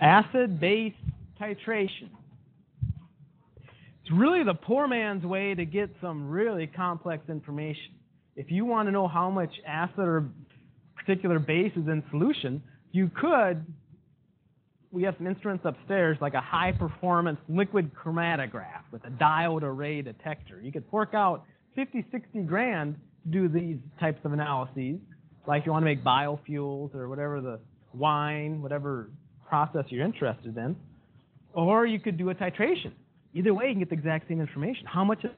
Acid-base titration. It's really the poor man's way to get some really complex information. If you want to know how much acid or particular base is in solution, you could, we have some instruments upstairs like a high-performance liquid chromatograph with a diode array detector. You could fork out 50, 60 grand to do these types of analyses, like if you want to make biofuels or whatever the wine, whatever process you're interested in, or you could do a titration. Either way, you can get the exact same information. How much is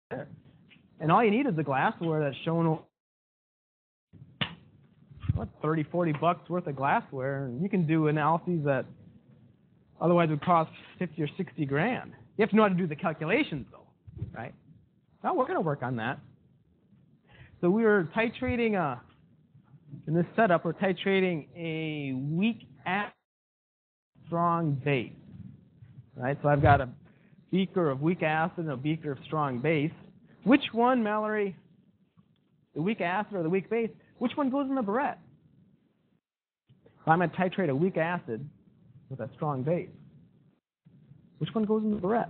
there? And all you need is the glassware that's shown, what, 30, 40 bucks worth of glassware, and you can do analyses that otherwise would cost 50 or 60 grand. You have to know how to do the calculations, though, right? Well, we're going to work on that. So we were titrating in this setup, we're titrating a weak acid, strong base. Right? So I've got a beaker of weak acid and a beaker of strong base. Which one, Mallory, the weak acid or the weak base, which one goes in the burette? If I'm going to titrate a weak acid with a strong base, which one goes in the burette?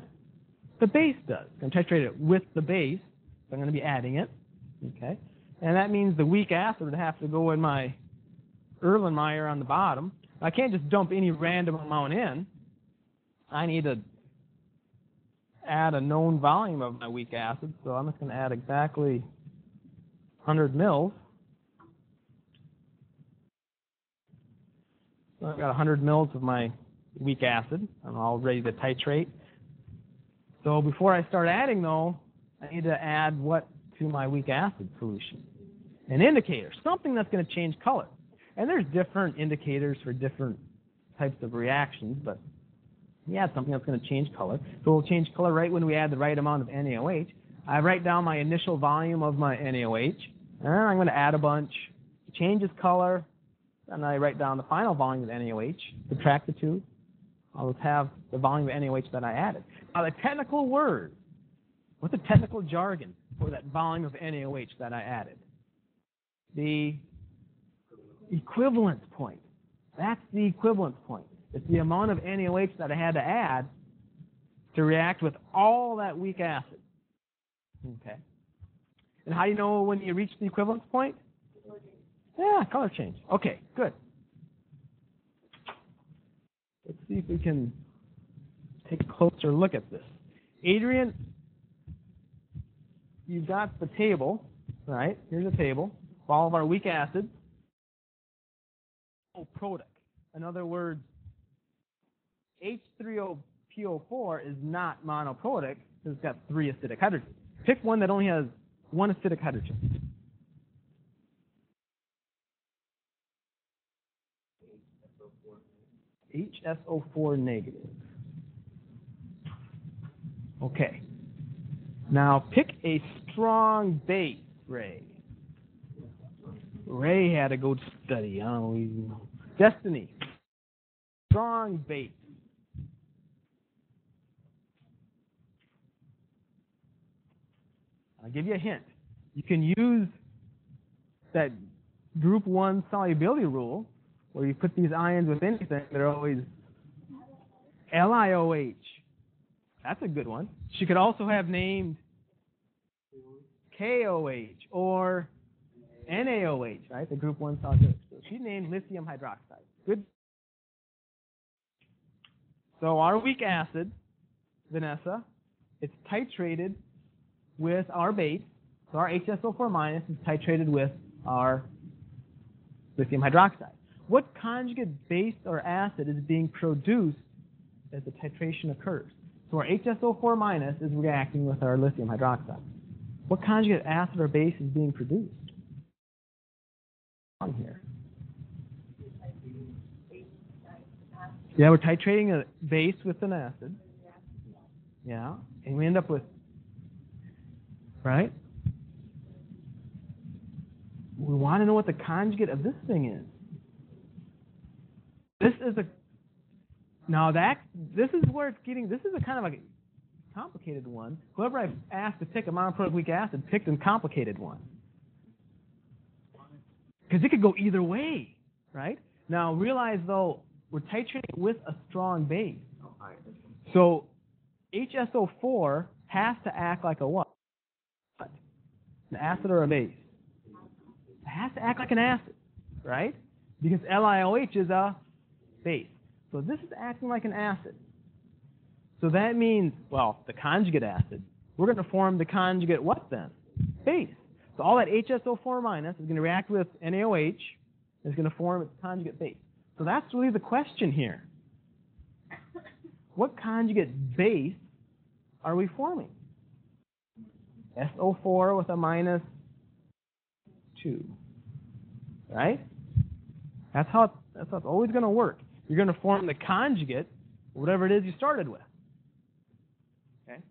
The base does. I'm going to titrate it with the base, so I'm going to be adding it. Okay? And that means the weak acid would have to go in my Erlenmeyer on the bottom. I can't just dump any random amount in. I need to add a known volume of my weak acid, so I'm just going to add exactly 100 mils. So I've got 100 mils of my weak acid. I'm all ready to titrate. So before I start adding, though, I need to add what to my weak acid solution? An indicator, something that's going to change color. And there's different indicators for different types of reactions, but yeah, something that's going to change color. So we'll change color right when we add the right amount of NaOH. I write down my initial volume of my NaOH, and I'm going to add a bunch. It changes color, and I write down the final volume of NaOH, subtract the two. I'll just have the volume of NaOH that I added. Now the technical word, what's the technical jargon for that volume of NaOH that I added? The equivalence point. That's the equivalence point. It's the amount of NaOH that I had to add to react with all that weak acid. Okay. And how do you know when you reach the equivalence point? Yeah, color change. Okay, good. Let's see if we can take a closer look at this. Adrian, you've got the table, right? Here's a table of all of our weak acids. Monoprotic. In other words, H3PO4 is not monoprotic because it's got 3 acidic hydrogens. Pick one that only has 1 acidic hydrogen. HSO4 negative. Okay. Now pick a strong base, Ray. Ray had to go study. I don't know. Destiny. Strong base. I'll give you a hint. You can use that group 1 solubility rule where you put these ions with anything, they're always LiOH. That's a good one. She could also have named KOH or NaOH, right? The group 1 solubility. So she named lithium hydroxide. Good. So our weak acid, Vanessa, it's titrated with our base. So our HSO4 minus is titrated with our lithium hydroxide. What conjugate base or acid is being produced as the titration occurs? So our HSO4 minus is reacting with our lithium hydroxide. What conjugate acid or base is being produced? On here. Yeah, we're titrating a base with an acid. Yeah, and we end up with, right? We want to know what the conjugate of this thing is. This is a, now that, this is where it's getting, this is a kind of a complicated one. Whoever I've asked to pick a monoprotic weak acid picked a complicated one. Because it could go either way, right? Now realize though, we're titrating with a strong base. So HSO4 has to act like a what? An acid or a base? It has to act like an acid, right? Because LiOH is a base. So this is acting like an acid. So that means, well, the conjugate acid. We're going to form the conjugate what then? Base. So all that HSO4 minus is going to react with NaOH. Is going to form its conjugate base. So that's really the question here. What conjugate base are we forming? SO4 with a minus 2. Right? That's how it's always going to work. You're going to form the conjugate, whatever it is you started with. Okay?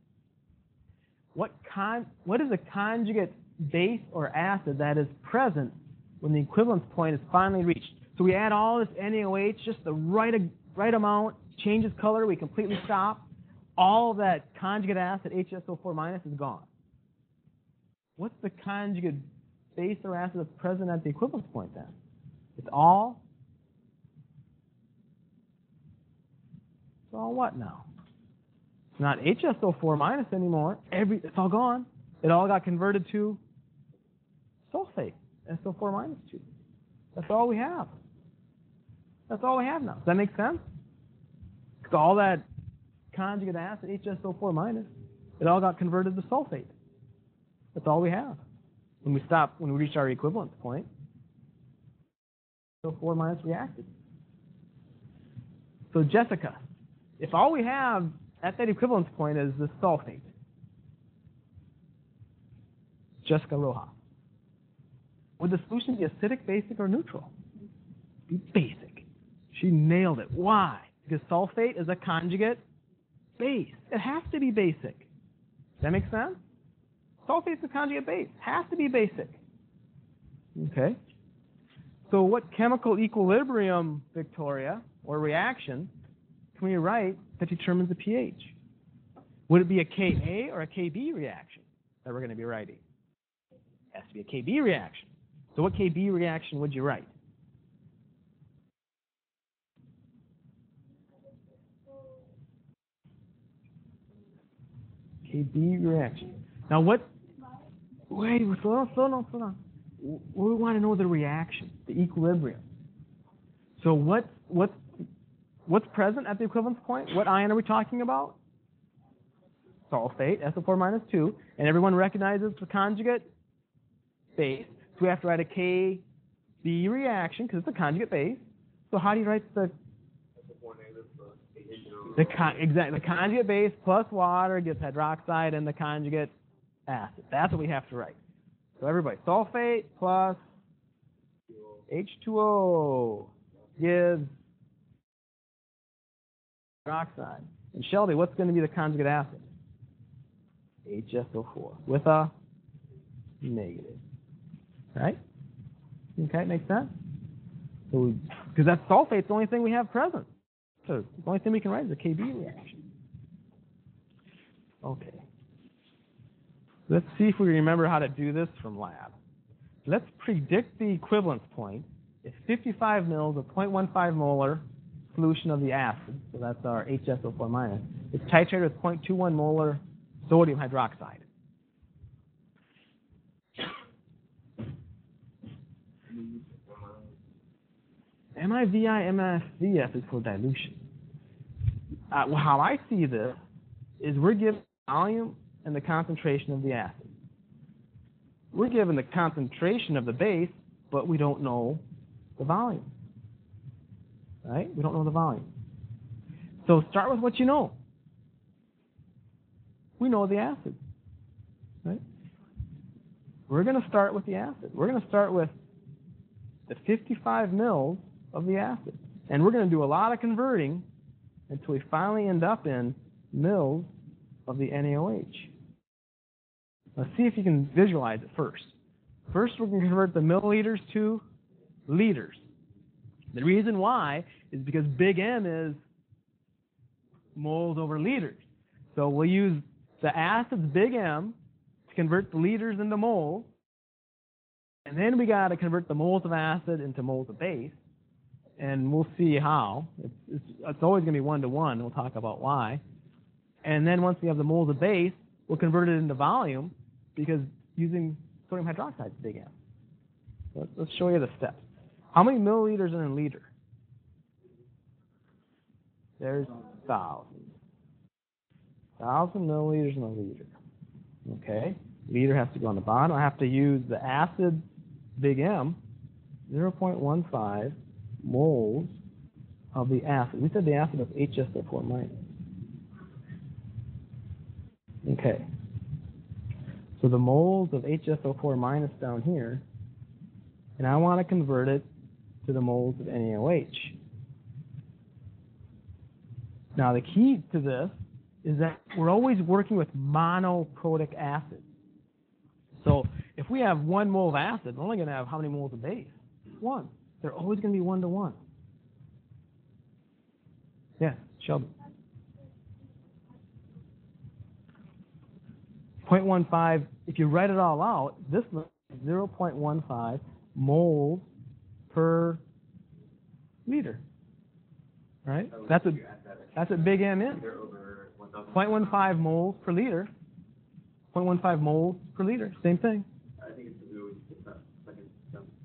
What is a conjugate base or acid that is present when the equivalence point is finally reached? So we add all this NaOH, just the right amount, changes color, we completely stop. All of that conjugate acid, HSO4 minus, is gone. What's the conjugate base or acid that's present at the equivalence point then? It's all what now? It's not HSO4 minus anymore. It's all gone. It all got converted to sulfate, SO4 minus 2. That's all we have. That's all we have now. Does that make sense? Because all that conjugate acid, HSO4 minus, it all got converted to sulfate. That's all we have. When we reach our equivalence point, SO4 minus reacted. So Jessica, if all we have at that equivalence point is the sulfate, Jessica Rojas, would the solution be acidic, basic, or neutral? Be basic. She nailed it. Why? Because sulfate is a conjugate base. It has to be basic. Does that make sense? Sulfate is a conjugate base. Has to be basic. Okay. So what chemical equilibrium, Victoria, or reaction, can we write that determines the pH? Would it be a Ka or a Kb reaction that we're going to be writing? It has to be a Kb reaction. So what Kb reaction would you write? Kb reaction. Now what? Wait, slow down. We want to know the reaction, the equilibrium. So what's present at the equivalence point? What ion are we talking about? Sulfate, SO4 minus 2. And everyone recognizes the conjugate base. So we have to write a Kb reaction because it's a conjugate base. So how do you write the conjugate base plus water gives hydroxide and the conjugate acid. That's what we have to write. So everybody, sulfate plus H2O gives hydroxide. And Shelby, what's going to be the conjugate acid? HSO4 with a negative. Right? Okay, makes sense? So because that sulfate's the only thing we have present. So the only thing we can write is a Kb reaction. Okay. Let's see if we remember how to do this from lab. Let's predict the equivalence point if 55 mils of 0.15 molar solution of the acid, so that's our HSO4 minus, is titrated with 0.21 molar sodium hydroxide. MIVF is for dilution. How I see this is we're given volume and the concentration of the acid. We're given the concentration of the base, but we don't know the volume. Right? We don't know the volume. So start with what you know. We know the acid. Right? We're going to start with the acid. We're going to start with the 55 mils of the acid. And we're going to do a lot of converting until we finally end up in mils of the NaOH. Let's see if you can visualize it first. First, we're going to convert the milliliters to liters. The reason why is because big M is moles over liters. So we'll use the acid's big M to convert the liters into moles. And then we got to convert the moles of acid into moles of base. and we'll see how. It's always going to be 1 to 1. We'll talk about why. And then once we have the moles of base, we'll convert it into volume because using sodium hydroxide is big M. So let's show you the steps. How many milliliters in a liter? There's 1,000. 1,000 milliliters in a liter. Okay. Liter has to go on the bottom. I have to use the acid, big M, 0.15 moles of the acid. We said the acid was HSO4 minus. Okay. So the moles of HSO4 minus down here, and I want to convert it to the moles of NaOH. Now the key to this is that we're always working with monoprotic acid. So if we have 1 mole of acid, we're only going to have how many moles of base? 1. They're always going to be 1 to 1. Yeah, Shelby. 0.15, if you write it all out, this looks like 0.15 moles per liter. Right? That's what big M is. 0.15 moles per liter. 0.15 moles per liter. Same thing. I think it's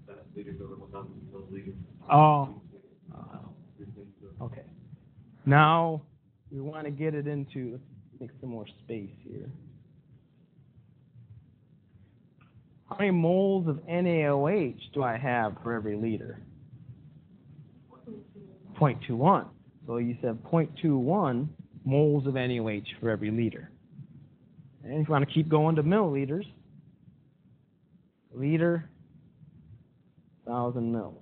that liters over 1,000 milliliters. Oh. Okay. Now we want to get it into, let's make some more space here. How many moles of NaOH do I have for every liter? 0.21. So you said 0.21 moles of NaOH for every liter. And if you want to keep going to milliliters, liter, 1,000 mils.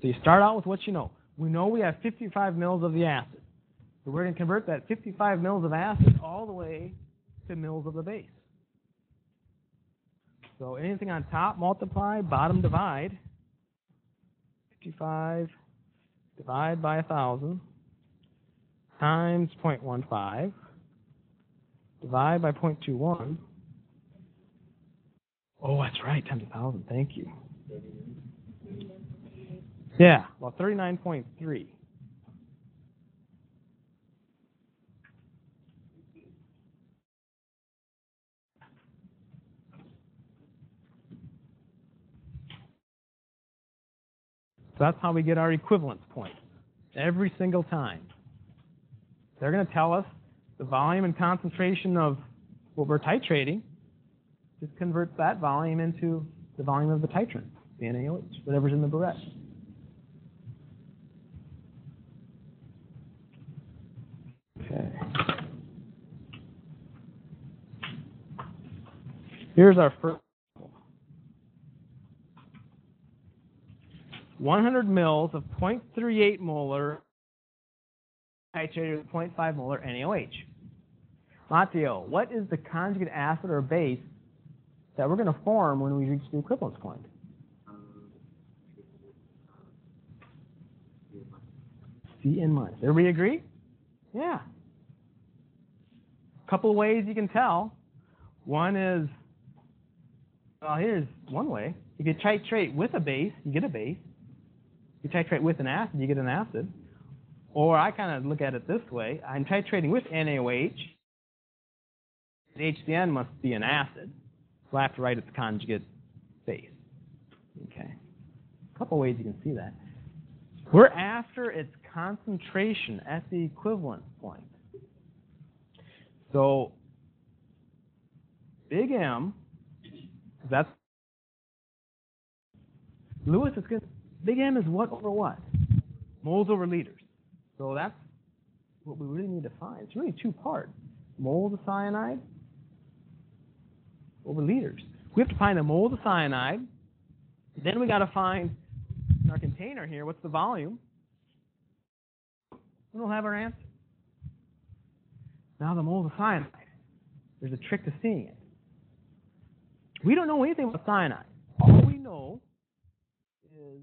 So you start out with what you know. We know we have 55 mils of the acid. So we're going to convert that 55 mils of acid all the way to mils of the base. So anything on top, multiply, bottom, divide. 55 divide by 1,000 times 0.15 divide by 0.21. Oh, that's right, times 1,000. Thank you. Yeah, well, 39.3. So that's how we get our equivalence points every single time. They're going to tell us the volume and concentration of what we're titrating. Just converts that volume into the volume of the titrant, the NaOH, whatever's in the burette. Okay. Here's our first. 100 mils of 0.38 molar titrated with 0.5 molar NaOH. Matteo, what is the conjugate acid or base that we're going to form when we reach the equivalence point? Cn minus. Everybody agree? Yeah. A couple of ways you can tell. One is, well, here's one way. You could titrate with a base, you get a base. You titrate with an acid, you get an acid. Or I kind of look at it this way. I'm titrating with NaOH. HCN must be an acid. So I have to write its conjugate base. Okay. A couple ways you can see that. We're after its concentration at the equivalent point. So big M, that's Lewis is good. Big M is what over what? Moles over liters. So that's what we really need to find. It's really two parts. Moles of cyanide over liters. We have to find the moles of cyanide. Then we got to find in our container here, what's the volume? And we'll have our answer. Now the moles of cyanide. There's a trick to seeing it. We don't know anything about cyanide. All we know is,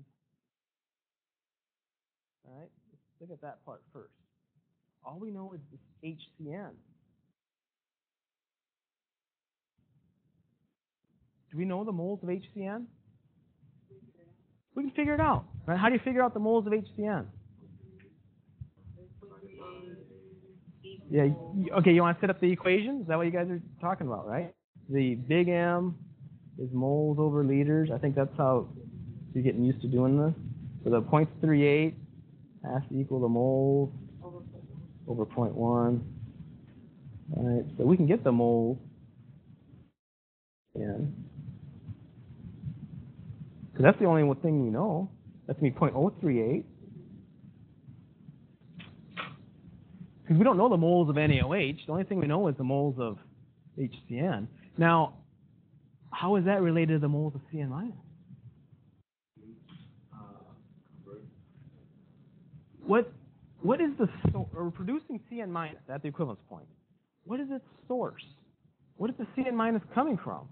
all right, let's look at that part first. All we know is this HCN. Do we know the moles of HCN? We can figure it out. Right? How do you figure out the moles of HCN? Yeah. Okay, you want to set up the equation? Is that what you guys are talking about, right? The big M is moles over liters. I think that's how you're getting used to doing this. So the 0.38 has to equal the moles over 0.1. All right, so we can get the moles in. Because that's the only one thing we know. That's going to be 0.038. Because we don't know the moles of NaOH. The only thing we know is the moles of HCN. Now, how is that related to the moles of CN minus? What is the source? We're producing CN minus at the equivalence point. What is its source? What is the CN minus coming from?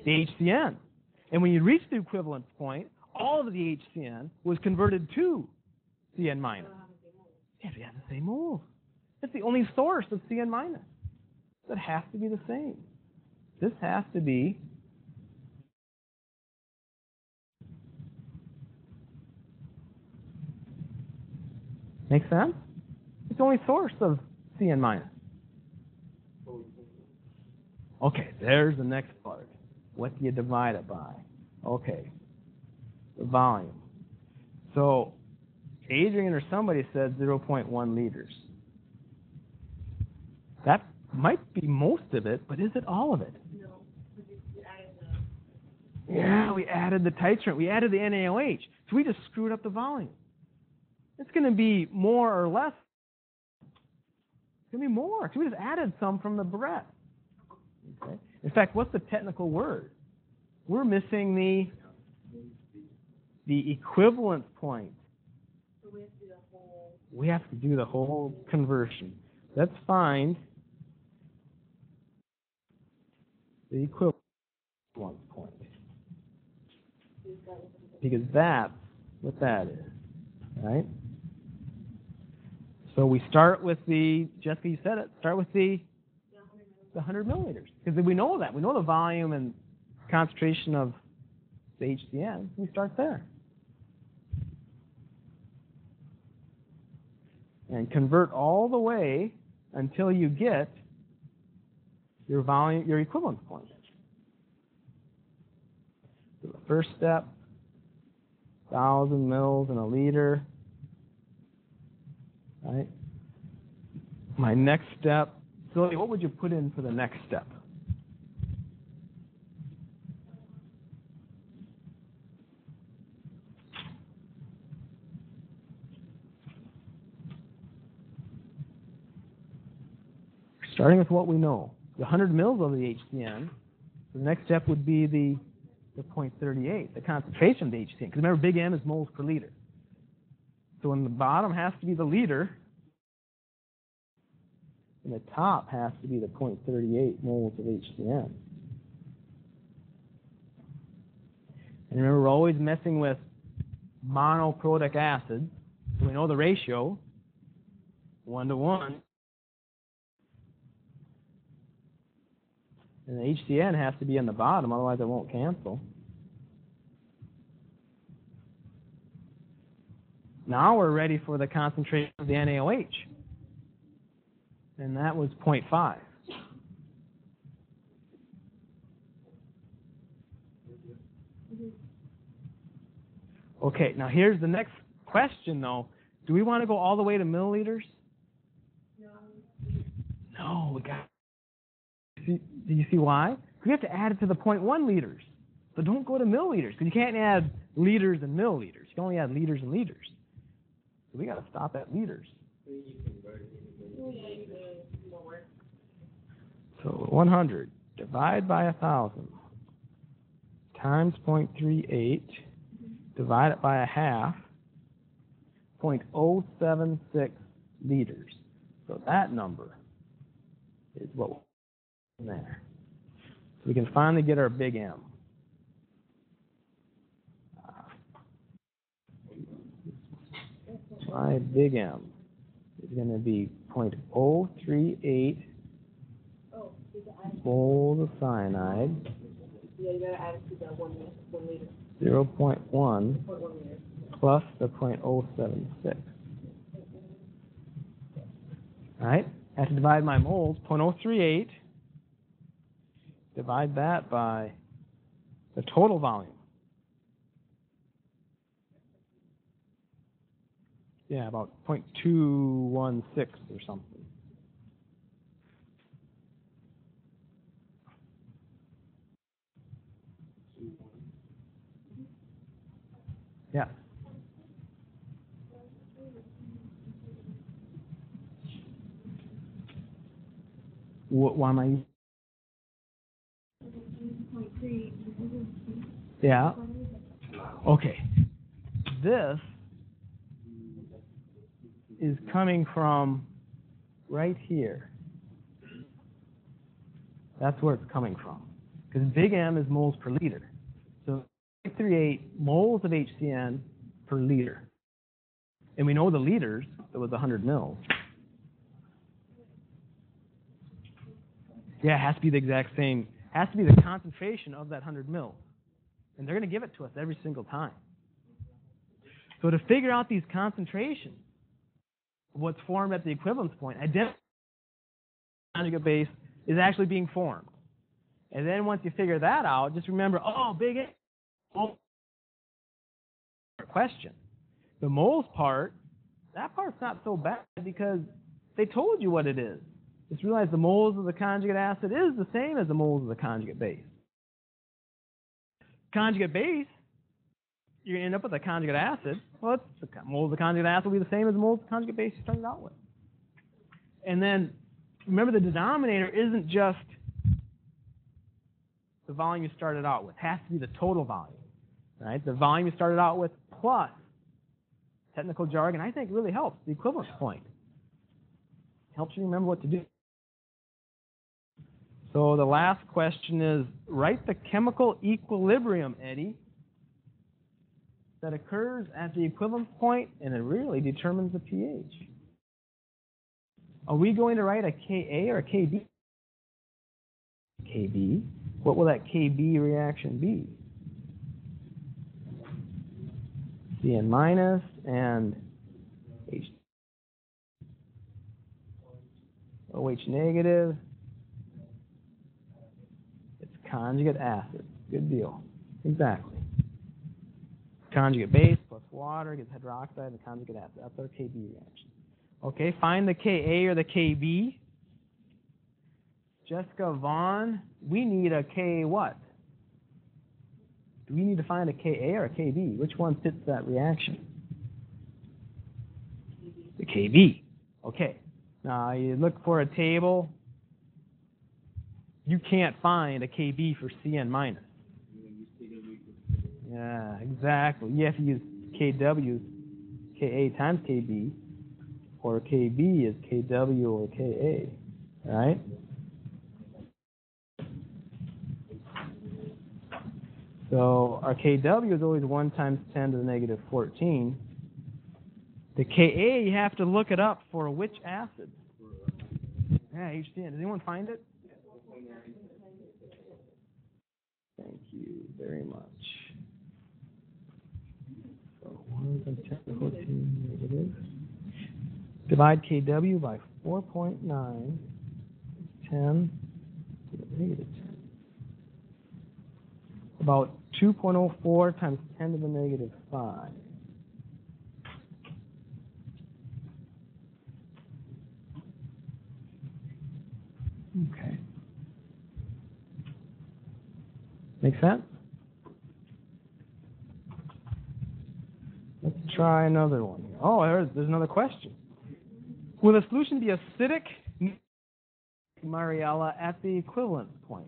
The HCN. And when you reach the equivalence point, all of the HCN was converted to CN minus. Yeah, we have the same moles. That's the only source of CN minus. That has to be the same. This has to be make sense? It's the only source of CN minus. Okay, there's the next part. What do you divide it by? Okay, the volume. So Adrian or somebody said 0.1 liters. That might be most of it, but is it all of it? No, because you added the... Yeah, we added the titrant. We added the NaOH. So we just screwed up the volume. It's going to be more or less. It's going to be more. So we just added some from the breath. Okay. In fact, what's the technical word? We're missing the equivalence point. So we have to do the whole... We have to do the whole conversion. Let's find the equivalence point. Because that's what that is, right? So we start with the, Jessica, you said it, start with the 100 milliliters. Because we know that. We know the volume and concentration of the HCN. We start there. And convert all the way until you get your volume, your equivalence point. So the first step, 1,000 mils in a liter. Right? My next step, Sylvia, what would you put in for the next step? Starting with what we know, the 100 mils of the HCN, the next step would be the 0.38, the concentration of the HCN. Because remember, big M is moles per liter. So in the bottom has to be the liter, and the top has to be the 0.38 moles of HCN. And remember, we're always messing with monoprotic acid, so we know the ratio, 1:1. And the HCN has to be in the bottom, otherwise it won't cancel. Now we're ready for the concentration of the NaOH. And that was 0.5. Okay, now here's the next question, though. Do we want to go all the way to milliliters? No, we got. Do you see why? We have to add it to the 0.1 liters. So don't go to milliliters, because you can't add liters and milliliters. You can only add liters and liters. So we got to stop at liters. So 100 divide by 1,000 times 0.38 divide it by a half, 0.076 liters. So that number is what we're there. So we can finally get our big M. My big M is going to be 0.038 moles of cyanide. Yeah, you gotta add it to the 1 liter. 0.1 0.1 liter. plus the 0.076. All right, I have to divide my moles, 0.038, divide that by the total volume. Yeah, about 0.216 or something. Yeah. Why am I? Yeah. Okay. This is coming from right here. That's where it's coming from. Because big M is moles per liter. So 38 moles of HCN per liter. And we know the liters, that was 100 mils. Yeah, it has to be the exact same. It has to be the concentration of that 100 mils. And they're going to give it to us every single time. So to figure out these concentrations, what's formed at the equivalence point, identify the conjugate base is actually being formed. And then once you figure that out, just remember, oh, big A. Oh, question. The moles part, that part's not so bad because they told you what it is. Just realize the moles of the conjugate acid is the same as the moles of the conjugate base. Conjugate base, you're going to end up with a conjugate acid. Well, the moles of the conjugate acid will be the same as the moles of the conjugate base you started out with. And then, remember, the denominator isn't just the volume you started out with. It has to be the total volume. Right? The volume you started out with plus, technical jargon, I think really helps, the equivalence point. Helps you remember what to do. So the last question is, write the chemical equilibrium, Eddie, that occurs at the equivalence point, and it really determines the pH. Are we going to write a Ka or a Kb? Kb. What will that Kb reaction be? Cn minus and H. OH negative. It's conjugate acid. Good deal. Exactly. Conjugate base plus water gets hydroxide and conjugate acid. That's our Kb reaction. Okay, find the Ka or the Kb. Jessica Vaughn, we need a K what? Do we need to find a Ka or a Kb? Which one fits that reaction? The Kb. Okay. Now you look for a table. You can't find a Kb for Cn minus. Yeah, exactly. You have to use Kw, Ka times Kb, or Kb is Kw or Ka. Right? So our Kw is always 1 times 10 to the negative 14. The Ka, you have to look it up for which acid? Yeah, HCN. Does anyone find it? Thank you very much. So 1 times 10 to 14 negative. Divide Kw by 4.9, 10 to the negative 10. About 2.04 times 10 to the negative 5. Okay. Make sense? Let's try another one. Oh, there's another question. Will a solution be acidic, Mariella, at the equivalence point?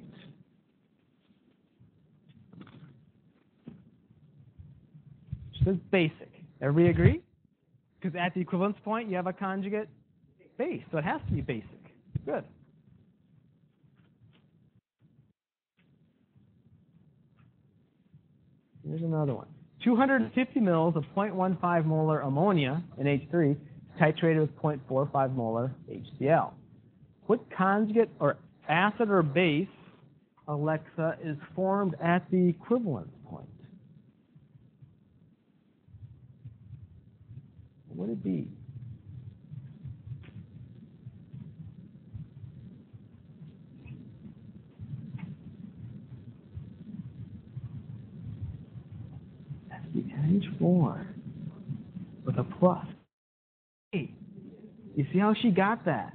She says basic. Everybody agree? Because at the equivalence point, you have a conjugate base, so it has to be basic. Good. Here's another one. 250 mils of 0.15 molar ammonia in H3 is titrated with 0.45 molar HCl. What conjugate or acid or base, Alexa, is formed at the equivalence point? it be? That's the NH4 with a plus. Hey, you see how she got that?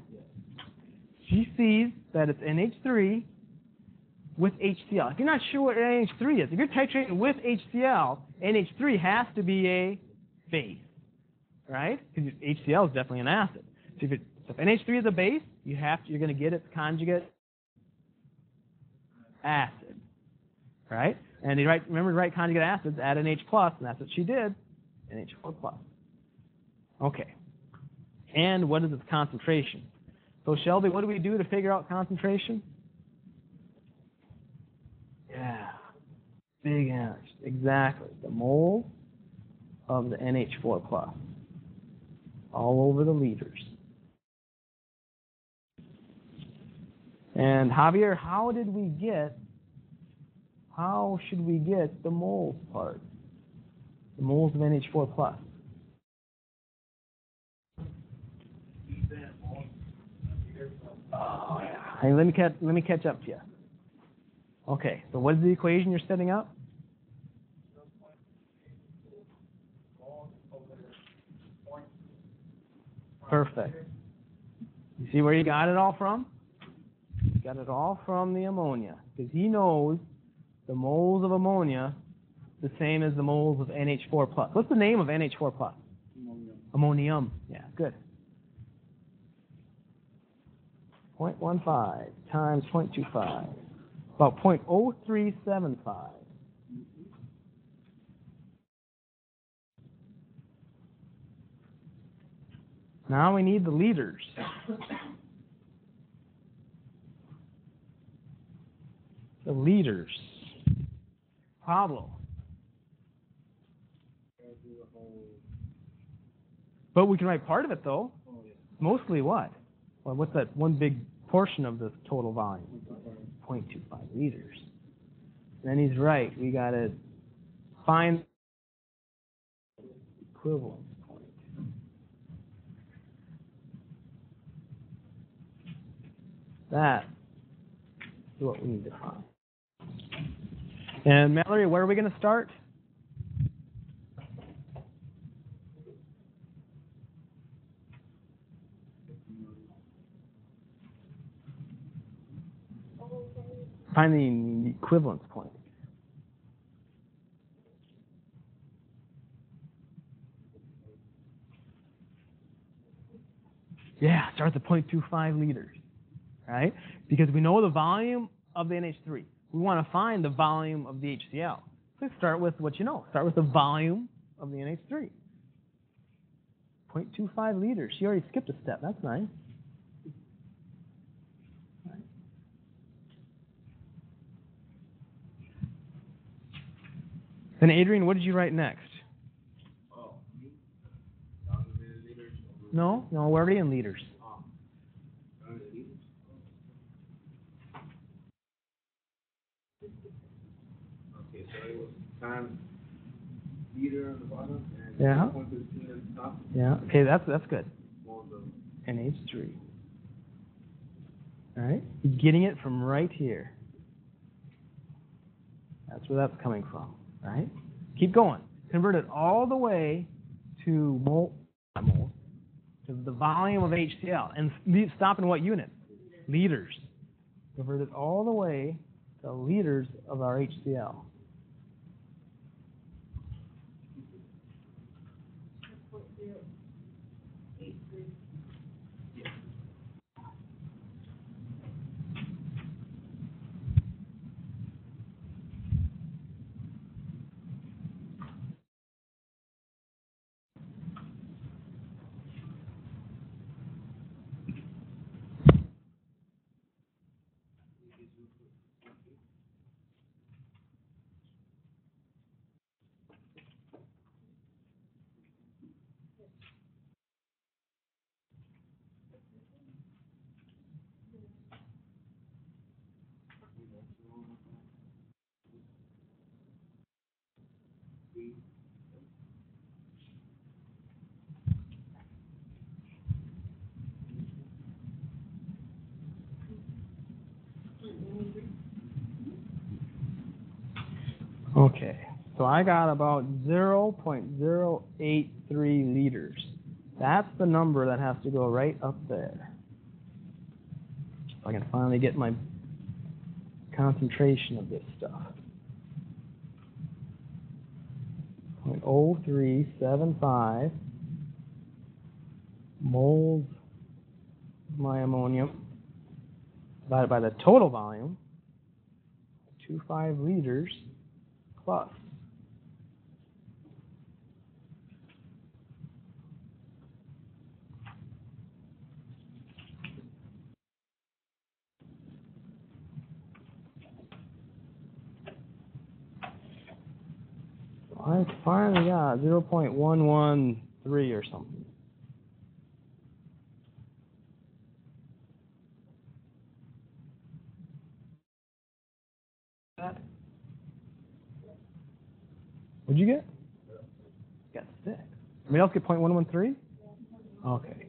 She sees that it's NH3 with HCl. If you're not sure what NH3 is, if you're titrating with HCl, NH3 has to be a base, right? Because HCl is definitely an acid. So if NH3 is a base, you're going to get its conjugate acid, right? And remember to write conjugate acids, add an H plus, and that's what she did, NH4 plus. Okay. And what is its concentration? So Shelby, what do we do to figure out concentration? Yeah, big N, exactly. The moles of the NH4 plus, all over the liters. And Javier, how should we get the moles part? The moles of NH4 plus. Oh yeah. Hey, let me catch up to you. Okay, so what is the equation you're setting up? Perfect. You see where you got it all from? You got it all from the ammonia, because he knows the moles of ammonia the same as the moles of NH4 plus. What's the name of NH4 plus? Ammonium. Yeah, good. 0.15 times 0.25. About 0.0375. Now we need the liters. The liters. Pablo. But we can write part of it, though. Mostly what? Well, what's that one big portion of the total volume? 0.25 liters. And then he's right. We got to find equivalence point. That is what we need to find. And Mallory, where are we going to start? Finding the equivalence point. Yeah, start at 0.25 liters, right? Because we know the volume of the NH3. We want to find the volume of the HCl. Let's start with what you know. Start with the volume of the NH3. 0.25 liters. She already skipped a step. That's nice. Then Adrian, what did you write next? No, we're already in liters. Okay, so it was times liter on the bottom and 1.15 on the top. Yeah. Okay, that's good. NH3. All right. You're getting it from right here. That's where that's coming from. Right? Keep going. Convert it all the way to to the volume of HCl. And stop in what unit? Liters. Convert it all the way to liters of our HCl. So I got about 0.083 liters. That's the number that has to go right up there. If I can finally get my concentration of this stuff. 0.0375 moles of my ammonium divided by the total volume, 25 liters plus. I finally got 0.113 or something. What'd you get? Got 6. Anybody else get 0.113? Okay.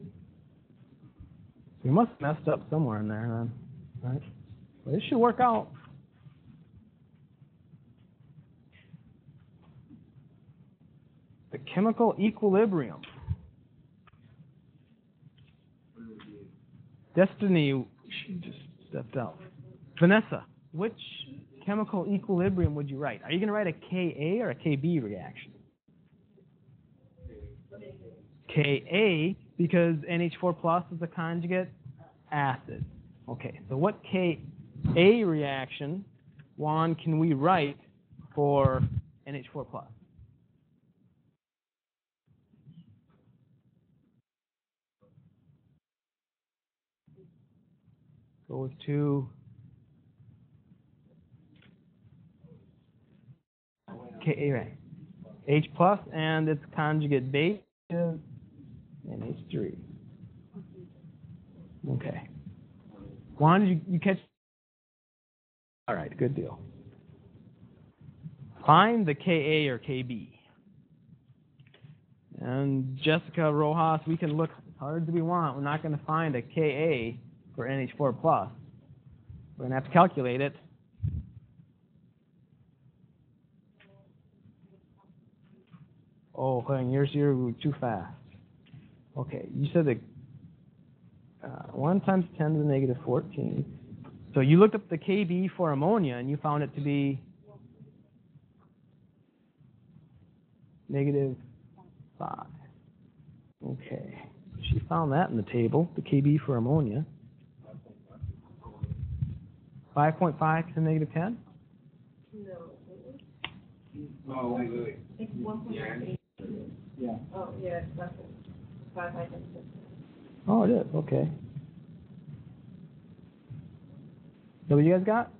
So you must have messed up somewhere in there then, right? Well, this should work out. The chemical equilibrium. Destiny, she just stepped out. Vanessa, which chemical equilibrium would you write? Are you going to write a Ka or a Kb reaction? Ka, because NH4 plus is a conjugate acid. Okay, so what Ka reaction, Juan, can we write for NH4 plus? Goes to Ka, right? H plus and its conjugate base is NH3. Okay. Juan, did you catch? All right, good deal. Find the Ka or Kb. And Jessica Rojas, we can look as hard as we want. We're not going to find a Ka for NH4 plus. We're going to have to calculate it. Oh, you're too fast. Okay, you said that 1 times 10 to the negative 14. So you looked up the Kb for ammonia, and you found it to be negative 5. Okay, she found that in the table, the Kb for ammonia. 5.5 to the negative 10? No. Oh, wait. It's 1.8. Yeah. Oh, yeah, that's 5 items. Oh, it is. Okay. So what you guys got?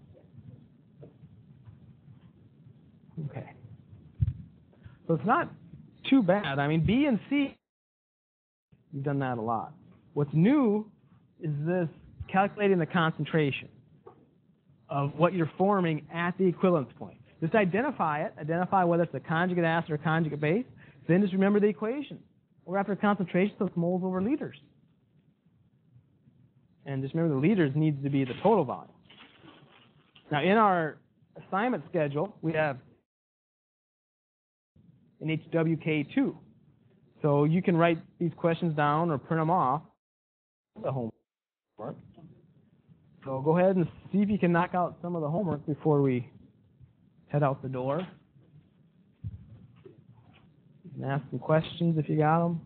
Okay. So it's not too bad. I mean, B and C, you've done that a lot. What's new is this calculating the concentration of what you're forming at the equivalence point. Just identify it. Identify whether it's a conjugate acid or conjugate base. Then just remember the equation. We're after concentration, so it's moles over liters. And just remember the liters needs to be the total volume. Now, in our assignment schedule, we have an HWK2. So you can write these questions down or print them off. The homework. So go ahead and see if you can knock out some of the homework before we head out the door. You can ask some questions if you got them.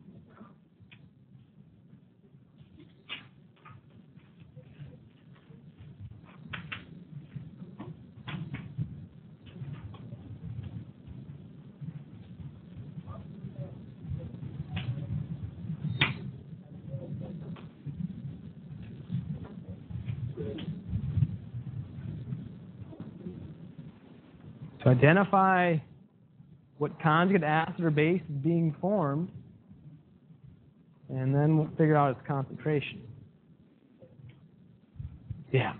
To identify what conjugate acid or base is being formed, and then we'll figure out its concentration. Yeah,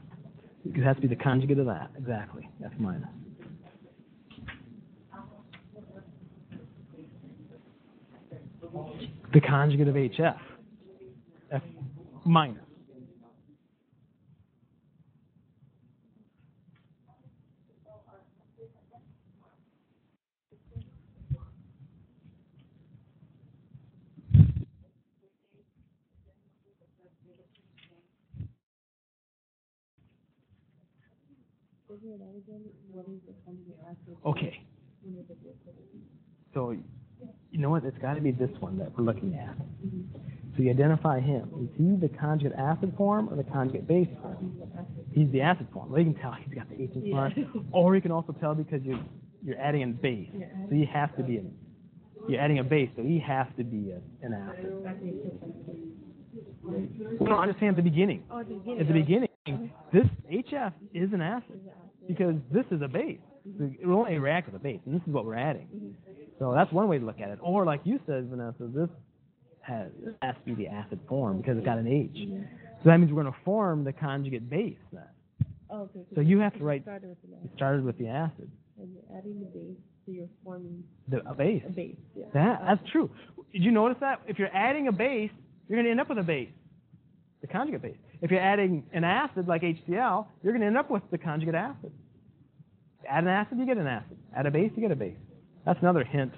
it has to be the conjugate of that, exactly, F minus. The conjugate of HF, F minus. Okay. So, you know what? It's got to be this one that we're looking at. So you identify him. Is he the conjugate acid form or the conjugate base form? He's the acid form. Well, you can tell he's got the H in front. Or you can also tell because you're adding a base. So he has to be you're adding a base, so he has to be an acid. No, I'm just saying at the beginning. At the beginning, this HF is an acid because this is a base. It will only react with a base, and this is what we're adding. So that's one way to look at it. Or like you said, Vanessa, this has to be the acid form because it's got an H. So that means we're going to form the conjugate base then. So you have to write, it started with the acid. And you're adding the base, so you're forming A base. a base, yeah. That's true. Did you notice that? If you're adding a base, you're going to end up with a base, the conjugate base. If you're adding an acid like HCl, you're going to end up with the conjugate acid. Add an acid, you get an acid. Add a base, you get a base. That's another hint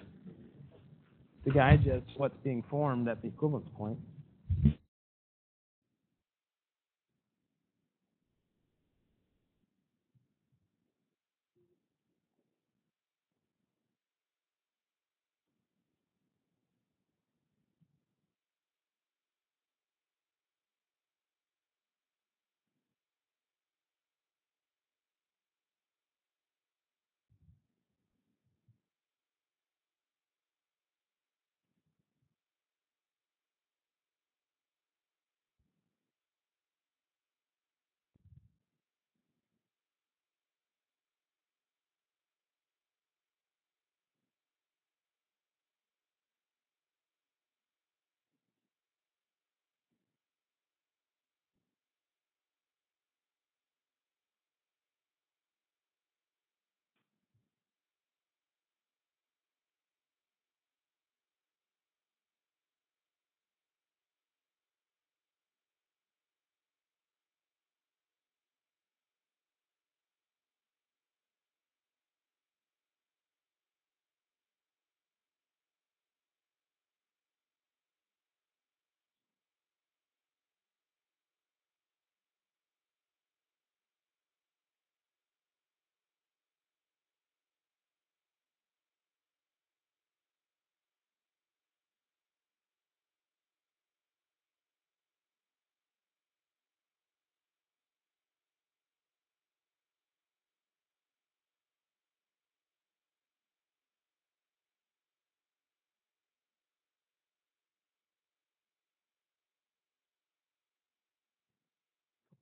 to guide you as to what's being formed at the equivalence point.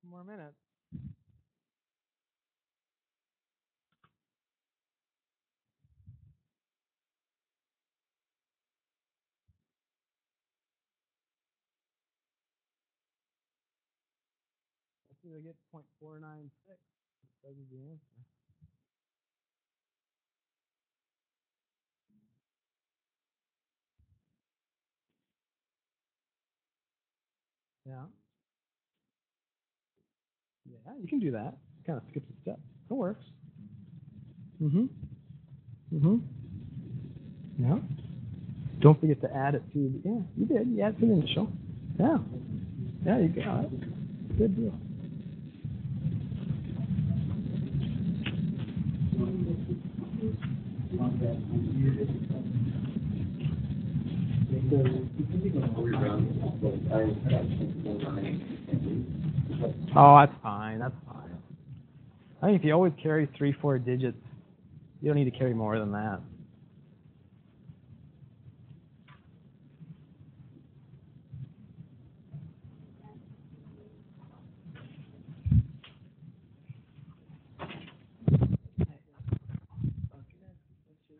Couple more minutes. Let's see if I get 0.496. That is the answer. Yeah. Yeah, you can do that. Kind of skip a step. It works. Yeah. Don't forget to add it to the, yeah, you did. You added to the initial. Yeah. Yeah, you got it. Good deal. Oh, that's fine. That's fine. I think if you always carry 3-4 digits, you don't need to carry more than that.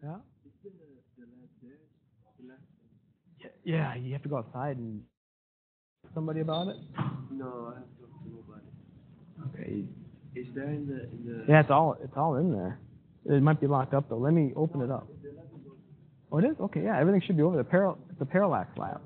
Yeah. Yeah, you have to go outside and somebody about it. No, I have to talk to nobody. Okay. Is there in the? Yeah, it's all in there. It might be locked up though. Let me open it up. Oh, it is? Okay, yeah, everything should be over there. It's a parallax lab.